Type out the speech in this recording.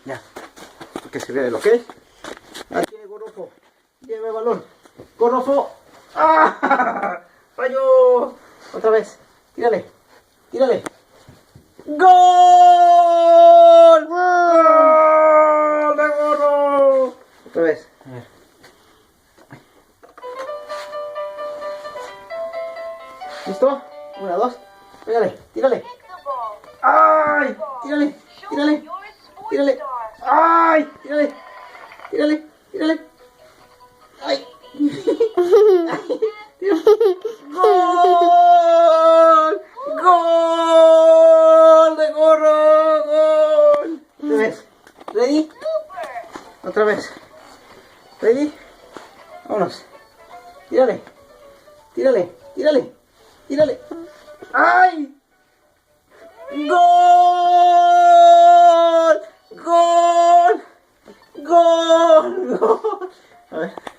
Ya. Que se vea el ok. Ahí tiene Gorofo. Lleva el balón. Gorofo. ¡Ah! ¡Falló! Otra vez. Tírale. Tírale. ¡Gol! ¡Gol de Gorro! Otra vez. A ver. ¿Listo? 1, 2. Tírale. Tírale. ¡Ay! Tírale. Tírale. Tírale. ¡Ay! Tírale. Tírale. Tírale. ¡Ay! ¡Gol! ¡Gol de Gorro! ¡Gol! Otra vez. ¿Ready? Otra vez. ¿Ready? Vámonos. Tírale. Tírale. Tírale. Tírale. ¡Ay! ¡Gol! ¡Gol! ¡Gol! ¡Gol! A ver.